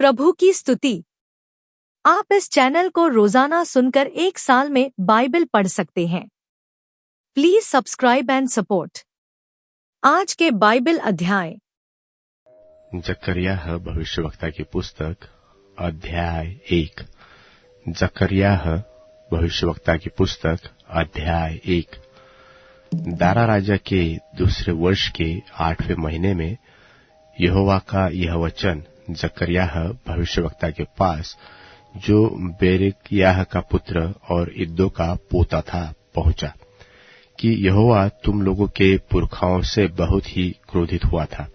प्रभु की स्तुति। आप इस चैनल को रोजाना सुनकर 1 साल में बाइबल पढ़ सकते हैं। Please subscribe and support. आज के बाइबल अध्याय। जकरिया भविष्यवक्ता की पुस्तक अध्याय 1। जकरिया भविष्यवक्ता की पुस्तक अध्याय 1। दारा राजा के दूसरे वर्ष के 8वें महीने में यहोवा का यह वचन जकरिया भविष्यवक्ता के पास, जो बेरेकियाह का पुत्र और इद्दो का पोता था, पहुंचा कि यहोवा तुम लोगों के पुरखाओं से बहुत ही क्रोधित हुआ था।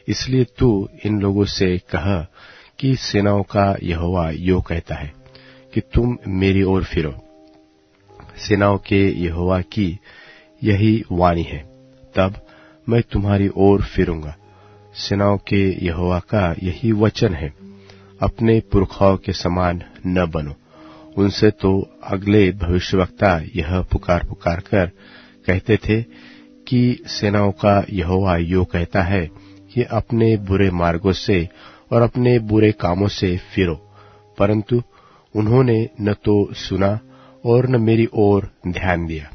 इसलिए तू इन लोगों से कह कि सेनाओं का यहोवा यो कहता है कि तुम मेरी ओर फिरो। सेनाओं के यहोवा की यही वाणी है, तब मैं तुम्हारी ओर फिरूंगा। सेनाओं के यहोवा का यही वचन है, अपने पुरखाओं के समान न बनो। उनसे तो अगले भविष्यवक्ता यह पुकार पुकार कर कहते थे कि सेनाओं का यहोवा यो कहता है कि अपने बुरे मार्गों से और अपने बुरे कामों से फिरो। परंतु उन्होंने न तो सुना और न मेरी ओर ध्यान दिया।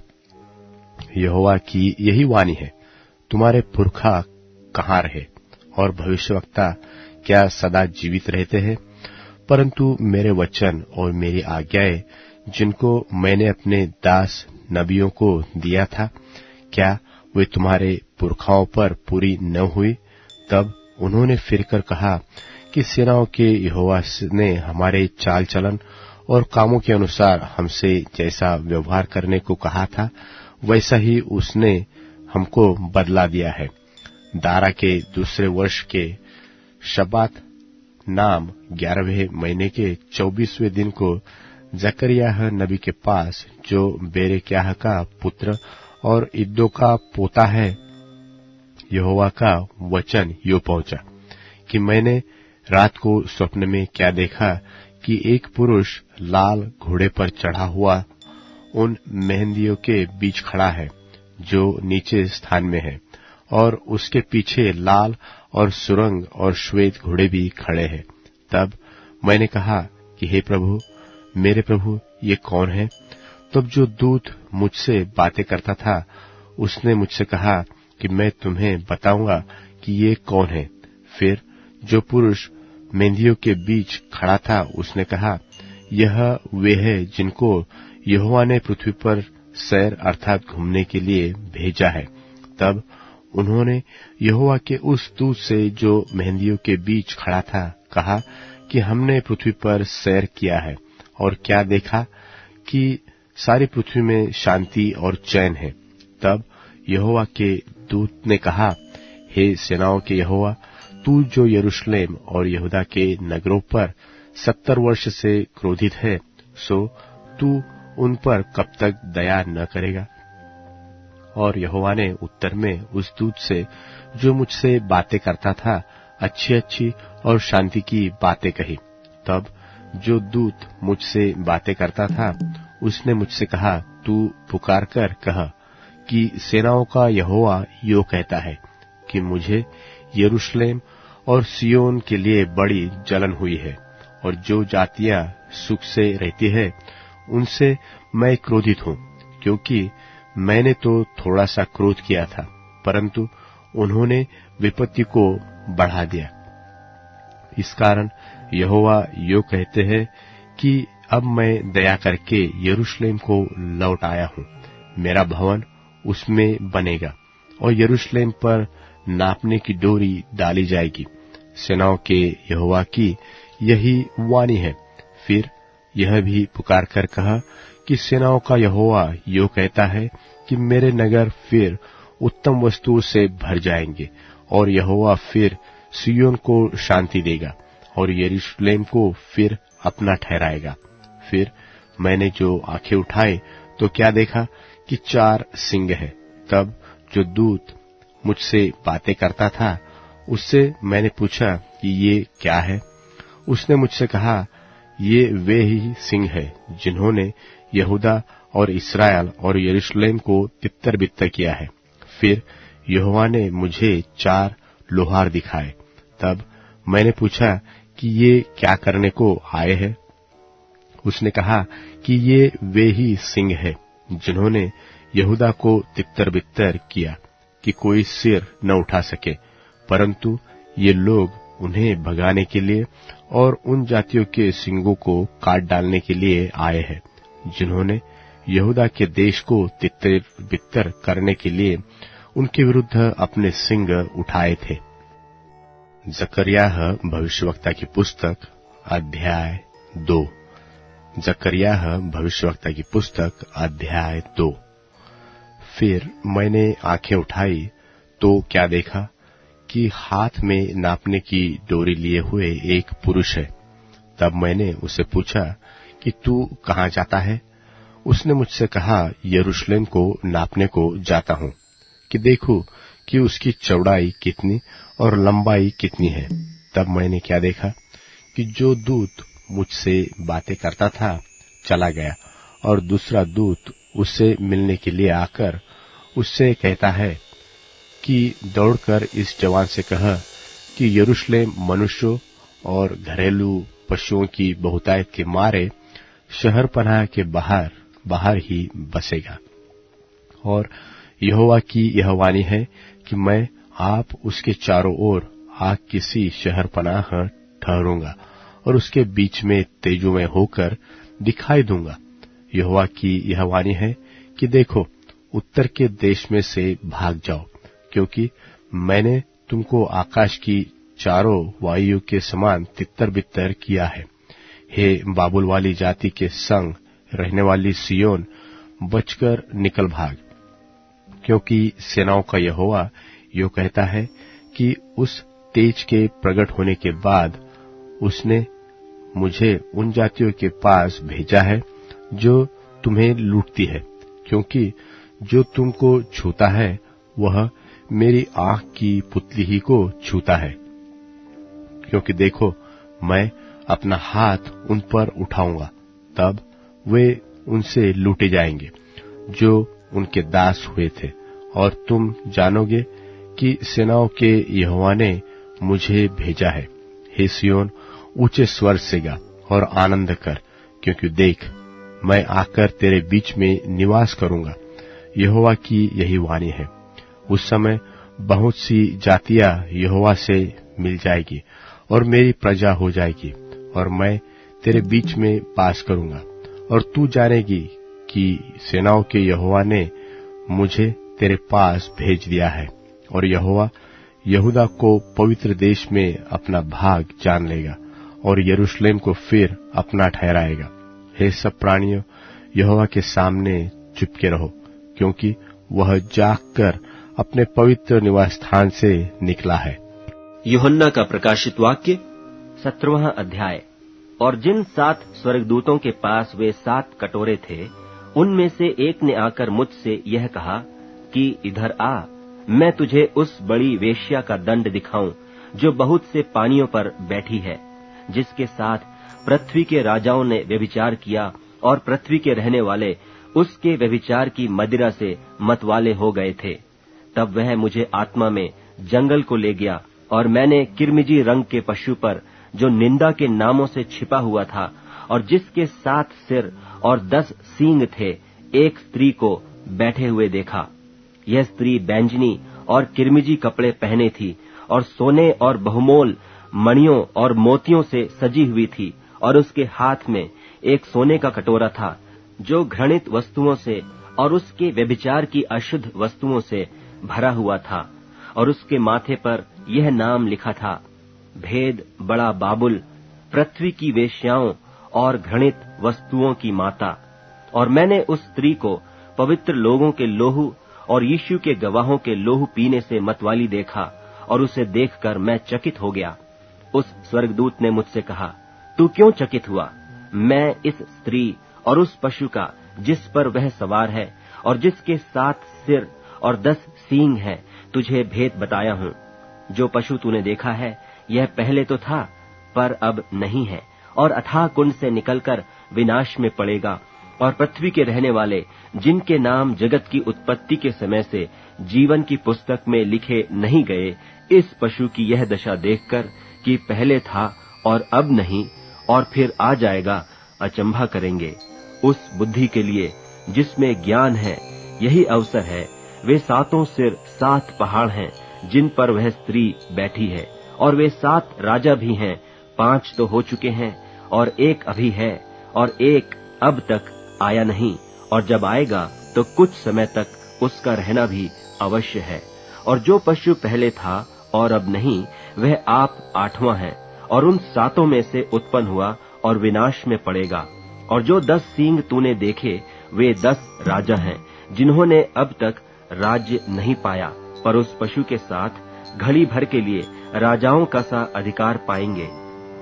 यहोवा की यही वाणी है, तुम्हारे पुरखा कहाँ रहे और भविष्यवक्ता क्या सदा जीवित रहते हैं? परंतु मेरे वचन और मेरी आज्ञाएं, जिनको मैंने अपने दास नबियों को दिया था, क्या वे तुम्हारे पुरखाओं पर पूरी न हुई? तब उन्होंने फिरकर कहा कि सेनाओं के यहोवा ने हमारे चाल चलन और कामों के अनुसार हमसे जैसा व्यवहार करने को कहा था, वैसा ही उसने हमको बदला दिया है। दारा के दूसरे वर्ष के शबात नाम 11वें महीने के 24वें दिन को जकरिया नबी के पास, जो बेरेकियाह का पुत्र और इद्दो का पोता है, यहोवा का वचन यो पहुंचा कि मैंने रात को स्वप्न में क्या देखा कि एक पुरुष लाल घोड़े पर चढ़ा हुआ उन मेहंदियों के बीच खड़ा है, जो नीचे स्थान में है, और उसके पीछे लाल और सुरंग और श्वेत घोड़े भी खड़े हैं। तब मैंने कहा कि हे प्रभु, मेरे प्रभु, ये कौन है? तब जो दूत मुझसे बातें करता था, उसने मुझसे कहा कि मैं तुम्हें बताऊंगा कि ये कौन है। फिर जो पुरुष मेंहदियों के बीच खड़ा था, उसने कहा, यह वे है जिनको यहोवा ने पृथ्वी पर सैर अर्थात घूमने के लिए भेजा है। तब उन्होंने यहोवा के उस दूत से, जो मेंहदियों के बीच खड़ा था, कहा कि हमने पृथ्वी पर सैर किया है और क्या देखा कि सारी पृथ्वी में शांति और चैन है। तब यहोवा के दूत ने कहा, हे सेनाओं के यहोवा, तू जो यरूशलेम और यहूदा के नगरों पर 70 वर्ष से क्रोधित है, सो तू उन पर कब तक दया न करेगा? और यहोवा ने उत्तर में उस दूत से, जो मुझसे बातें करता था, अच्छी अच्छी और शांति की बातें कही। तब जो दूत मुझसे बातें करता था, उसने मुझसे कहा, तू पुकार कर कह कि सेनाओं का यहोवा यो कहता है कि मुझे यरूशलेम और सियोन के लिए बड़ी जलन हुई है, और जो जातियां सुख से रहती है, उनसे मैं क्रोधित हूं, क्योंकि मैंने तो थोड़ा सा क्रोध किया था, परंतु उन्होंने विपत्ति को बढ़ा दिया। इस कारण यहोवा यो कहते हैं कि अब मैं दया करके यरूशलेम को लौट आया हूं। मेरा भवन उसमें बनेगा और यरूशलेम पर नापने की डोरी डाली जाएगी। सेनाओं के यहोवा की यही वाणी है। फिर यह भी पुकार कर कहा कि सेनाओं का यहोवा यो कहता है कि मेरे नगर फिर उत्तम वस्तुओं से भर जाएंगे, और यहोवा फिर सिय्योन को शांति देगा और यरूशलेम को फिर अपना ठहराएगा। फिर मैंने जो आंखें उठाई तो क्या देखा कि 4 सिंह हैं। तब जो दूत मुझसे बातें करता था, उससे मैंने पूछा कि ये क्या है? उसने मुझसे कहा, ये वे ही सिंह हैं जिन्होंने यहूदा और इस्राएल और यरूशलेम को तितर बितर किया है। फिर यहोवा ने मुझे 4 लोहार दिखाए। तब मैंने पूछा कि ये क्या करने को आए हैं? उसने कहा कि ये वे ही सिंह है जिन्होंने यहूदा को तितर-बितर किया कि कोई सिर न उठा सके, परंतु ये लोग उन्हें भगाने के लिए और उन जातियों के सिंगों को काट डालने के लिए आए हैं जिन्होंने यहूदा के देश को तितर-बितर करने के लिए उनके विरुद्ध अपने सिंग उठाए थे। जकरियाह भविष्यवक्ता की पुस्तक अध्याय 2। जकरियाह भविष्यवक्ता की पुस्तक अध्याय 2। फिर मैंने आंखें उठाई तो क्या देखा कि हाथ में नापने की डोरी लिए हुए एक पुरुष है। तब मैंने उसे पूछा कि तू कहाँ जाता है? उसने मुझसे कहा, यरूशलेम को नापने को जाता हूँ कि देखूं कि उसकी चौड़ाई कितनी और लंबाई कितनी है। तब मैंने क्या देखा कि जो दूत मुझसे बातें करता था चला गया और दूसरा दूत उससे मिलने के लिए आकर उससे कहता है कि दौड़कर इस जवान से कह कि यरूशलेम मनुष्यों और घरेलू पशुओं की बहुतायत के मारे शहर पनाह के बाहर ही बसेगा। और यहोवा की यह वाणी है कि मैं आप उसके चारों ओर आग किसी शहर पनाह ठहरूंगा और उसके बीच में तेजोमय होकर दिखाई दूंगा। यहोवा की यह वाणी है कि देखो, उत्तर के देश में से भाग जाओ, क्योंकि मैंने तुमको आकाश की चारों वायु के समान तितर-बितर किया है। हे बाबुल वाली जाति के संग रहने वाली सियोन, बचकर निकल भाग, क्योंकि सेनाओं का यहोवा यो कहता है कि उस तेज के प्रकट होने के बाद उसने मुझे उन जातियों के पास भेजा है जो तुम्हें लूटती है, क्योंकि जो तुमको छूता है वह मेरी आंख की पुतली ही को छूता है। क्योंकि देखो, मैं अपना हाथ उन पर उठाऊंगा, तब वे उनसे लूटे जाएंगे जो उनके दास हुए थे, और तुम जानोगे कि सेनाओं के यहोवा ने मुझे भेजा है। हे सियोन, ऊंचे स्वर से गा और आनंद कर, क्योंकि देख, मैं आकर तेरे बीच में निवास करूंगा। यहोवा की यही वाणी है। उस समय बहुत सी जातियां यहोवा से मिल जाएगी और मेरी प्रजा हो जाएगी, और मैं तेरे बीच में वास करूंगा। और तू जानेगी कि सेनाओं के यहोवा ने मुझे तेरे पास भेज दिया है, और यहोवा यहूदा को पवित्र देश में अपना भाग जान लेगा और यरूशलेम को फिर अपना ठहराएगा। हे सब प्राणियों, यहोवा के सामने चुपके रहो, क्योंकि वह जागकर अपने पवित्र निवास स्थान से निकला है। यूहन्ना का प्रकाशित वाक्य 17वां अध्याय। और जिन 7 स्वर्गदूतों के पास वे 7 कटोरे थे, उनमें से एक ने आकर मुझसे यह कहा कि इधर आ, मैं तुझे उस बड़ी वेश्या का दंड दिखाऊं जो बहुत से पानियों पर बैठी है, जिसके साथ पृथ्वी के राजाओं ने व्यभिचार किया और पृथ्वी के रहने वाले उसके व्यभिचार की मदिरा से मतवाले हो गए थे। तब वह मुझे आत्मा में जंगल को ले गया, और मैंने किरमिजी रंग के पशु पर, जो निंदा के नामों से छिपा हुआ था और जिसके 7 सिर और 10 सींग थे, एक स्त्री को बैठे हुए देखा। यह स्त्री बैंजनी और किरमिजी कपड़े पहने थी और सोने और बहुमोल मणियों और मोतियों से सजी हुई थी, और उसके हाथ में एक सोने का कटोरा था जो घृणित वस्तुओं से और उसके व्यभिचार की अशुद्ध वस्तुओं से भरा हुआ था, और उसके माथे पर यह नाम लिखा था, भेद बड़ा बाबुल, पृथ्वी की वेश्याओं और घृणित वस्तुओं की माता। और मैंने उस स्त्री को पवित्र लोगों के लोहू और यीशु के गवाहों के लोहू पीने से मतवाली देखा, और उसे देखकर मैं चकित हो गया। उस स्वर्गदूत ने मुझसे कहा, तू क्यों चकित हुआ? मैं इस स्त्री और उस पशु का जिस पर वह सवार है और जिसके 7 सिर और 10 सींग हैं, तुझे भेद बताया हूँ। जो पशु तूने देखा है, यह पहले तो था, पर अब नहीं है, और अथाह कुंड से निकलकर विनाश में पड़ेगा। और पृथ्वी के रहने वाले, जिनके नाम जगत की उत्पत्ति के समय से जीवन की पुस्तक में लिखे नहीं गए, इस पशु की यह दशा देखकर कि पहले था और अब नहीं और फिर आ जाएगा, अचंभा करेंगे। उस बुद्धि के लिए जिसमें ज्ञान है यही अवसर है। वे सातों सिर 7 पहाड़ हैं जिन पर वह स्त्री बैठी है, और वे 7 राजा भी हैं। 5 तो हो चुके हैं और एक अभी है, और एक अब तक आया नहीं, और जब आएगा तो कुछ समय तक उसका रहना भी अवश्य है। और जो पशु पहले था और अब नहीं, वह आप 8वां है, और उन 7 में से उत्पन्न हुआ और विनाश में पड़ेगा। और जो 10 सींग तूने देखे, वे 10 राजा हैं जिन्होंने अब तक राज्य नहीं पाया, पर उस पशु के साथ घड़ी भर के लिए राजाओं का सा अधिकार पाएंगे।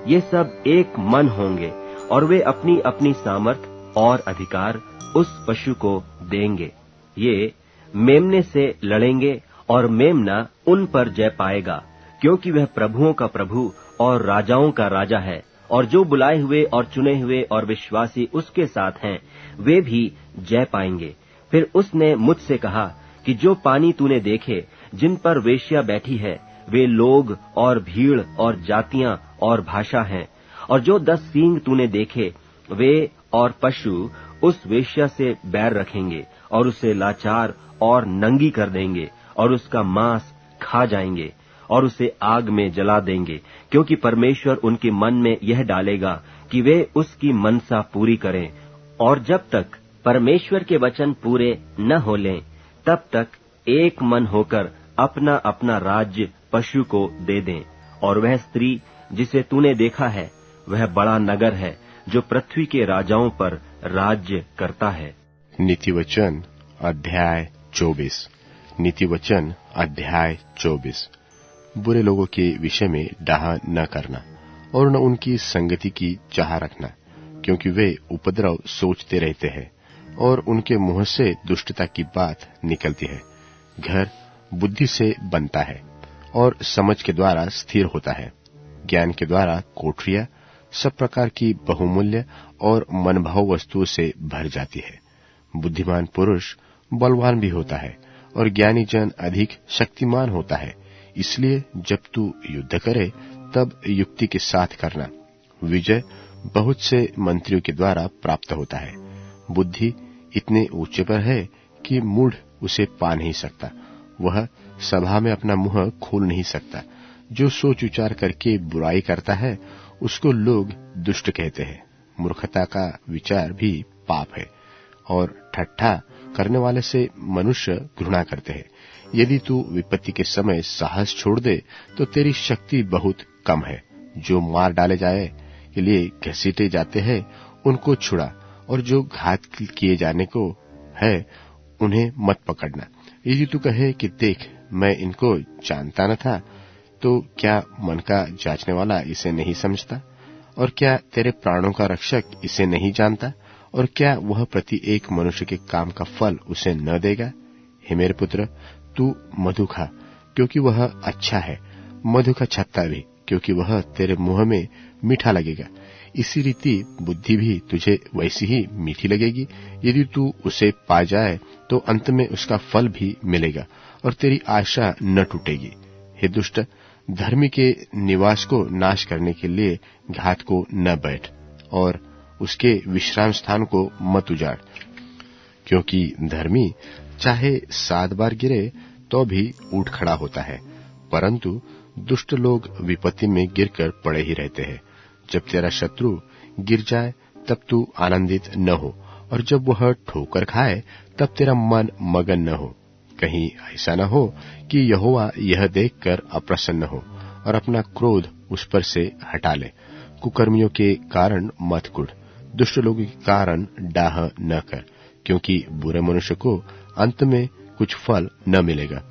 ये सब एक मन होंगे, और वे अपनी अपनी सामर्थ और अधिकार उस पशु को देंगे। ये मेमने से लड़ेंगे, और मेमना उन पर जय पाएगा, क्योंकि वह प्रभुओं का प्रभु और राजाओं का राजा है। और जो बुलाए हुए और चुने हुए और विश्वासी उसके साथ हैं, वे भी जय पाएंगे। फिर उसने मुझसे कहा कि जो पानी तूने देखे जिन पर वेश्या बैठी है, वे लोग और भीड़ और जातियां और भाषा हैं। और जो 10 सींग तूने देखे, वे और पशु उस वेश्या से बैर रखेंगे और उसे लाचार और नंगी कर देंगे, और उसका मांस खा जाएंगे और उसे आग में जला देंगे, क्योंकि परमेश्वर उनके मन में यह डालेगा कि वे उसकी मनसा पूरी करें। और जब तक परमेश्वर के वचन पूरे न हो लें, तब तक एक मन होकर अपना अपना राज्य पशु को दे दें। और वह स्त्री जिसे तूने देखा है, वह बड़ा नगर है जो पृथ्वी के राजाओं पर राज्य करता है। नीतिवचन अध्याय 24। नीतिवचन अध्याय 24। बुरे लोगों के विषय में डाह न करना और न उनकी संगति की चाह रखना, क्योंकि वे उपद्रव सोचते रहते हैं और उनके मुंह से दुष्टता की बात निकलती है। घर बुद्धि से बनता है और समझ के द्वारा स्थिर होता है। ज्ञान के द्वारा कोठरियां सब प्रकार की बहुमूल्य और मनभाव वस्तुओं से भर जाती है। बुद्धिमान पुरुष बलवान भी होता है और ज्ञानी जन अधिक शक्तिमान होता है। इसलिए जब तू युद्ध करे तब युक्ति के साथ करना। विजय बहुत से मंत्रियों के द्वारा प्राप्त होता है। बुद्धि इतने ऊंचे पर है कि मूढ़ उसे पा नहीं सकता। वह सभा में अपना मुंह खोल नहीं सकता। जो सोच विचार करके बुराई करता है, उसको लोग दुष्ट कहते हैं। मूर्खता का विचार भी पाप है, और ठट्ठा करने वाले से मनुष्य घृणा करते हैं। यदि तू विपत्ति के समय साहस छोड़ दे, तो तेरी शक्ति बहुत कम है। जो मार डाले जाए के लिए घसीटे जाते हैं, उनको छुड़ा, और जो घात किए जाने को है, उन्हें मत पकड़ना। यदि तू कहे कि देख, मैं इनको जानता न था, तो क्या मन का जांचने वाला इसे नहीं समझता? और क्या तेरे प्राणों का रक्षक इसे नहीं जानता? और क्या वह प्रति एक मनुष्य के काम का फल उसे न देगा? हे मेरे पुत्र, तू मधु खा, क्योंकि वह अच्छा है। मधु का छत्ता भी, क्योंकि वह तेरे मुंह में मीठा लगेगा। इसी रीति बुद्धि भी तुझे वैसी ही मीठी लगेगी। यदि तू उसे पा जाए, तो अंत में उसका फल भी मिलेगा और तेरी आशा न टूटेगी। हे दुष्ट, धर्मी के निवास को नाश करने के लिए घात को न बैठ, और उसके विश्राम स्थान को मत उजाड़। क्योंकि धर्मी चाहे 7 बार गिरे तो भी उठ खड़ा होता है, परंतु दुष्ट लोग विपत्ति में गिरकर पड़े ही रहते हैं। जब तेरा शत्रु गिर जाए तब तू आनंदित न हो, और जब वह ठोकर खाए तब तेरा मन मगन न हो। कहीं ऐसा न हो कि यहोवा यह देखकर अप्रसन्न हो और अपना क्रोध उस पर से हटा ले। कुकर्मियों के कारण मत कुढ़, दुष्ट लोगों के कारण डाह न कर, क्योंकि बुरे मनुष्य को अंत में कुछ फल न मिलेगा।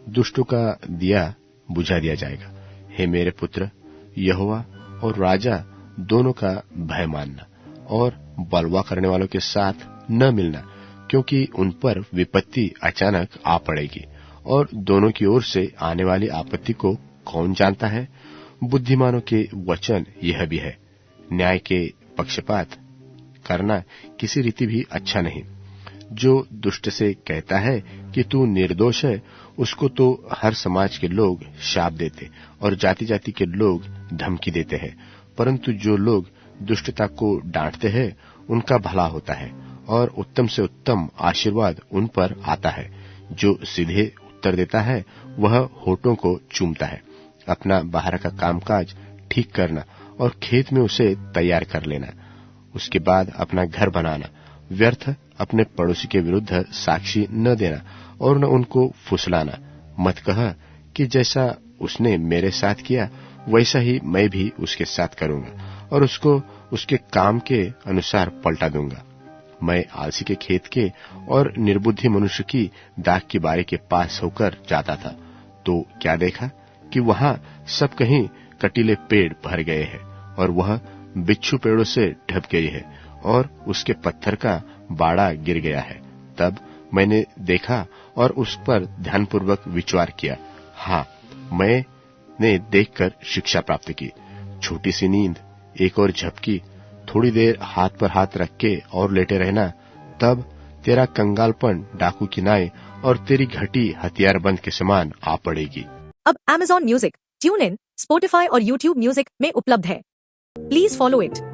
दुष्टों का दिया बुझा दिया जाएगा। हे मेरे पुत्र, यहोवा और राजा दोनों का भय मानना, और बलवा करने वालों के साथ न मिलना, क्योंकि उन पर विपत्ति अचानक आ पड़ेगी, और दोनों की ओर से आने वाली आपत्ति को कौन जानता है? बुद्धिमानों के वचन यह भी है, न्याय के पक्षपात करना किसी रीति भी अच्छा नहीं। जो दुष्ट से कहता है कि तू निर्दोष है, उसको तो हर समाज के लोग शाप देते और जाति जाति के लोग धमकी देते हैं, परंतु जो लोग दुष्टता को डांटते हैं उनका भला होता है, और उत्तम से उत्तम आशीर्वाद उन पर आता है। जो सीधे उत्तर देता है वह होठों को चूमता है। अपना बाहर का कामकाज ठीक करना और खेत में उसे तैयार कर लेना, उसके बाद अपना घर बनाना, व्यर्थ अपने पड़ोसी के विरुद्ध साक्षी न देना और न उनको फुसलाना। मत कह कि जैसा उसने मेरे साथ किया वैसा ही मैं भी उसके साथ करूंगा और उसको उसके काम के अनुसार पलटा दूंगा। मैं आलसी के खेत के और निर्बुद्धि मनुष्य की दाख की बारी के पास होकर जाता था, तो क्या देखा कि वहां सब कहीं कटीले पेड़ भर गए हैं और वह बिच्छू पेड़ों से ढप गई है और उसके पत्थर का बाड़ा गिर गया है। तब मैंने देखा और उस पर ध्यानपूर्वक विचार किया। हाँ, मैंने देखकर शिक्षा प्राप्त की। छोटी सी नींद, एक और झपकी, थोड़ी देर हाथ पर हाथ रख के और लेटे रहना, तब तेरा कंगालपन डाकू की नाई और तेरी घटी हथियारबंद के समान आ पड़ेगी। अब Amazon music, tune in, Spotify और YouTube म्यूजिक में उपलब्ध है। Please follow it.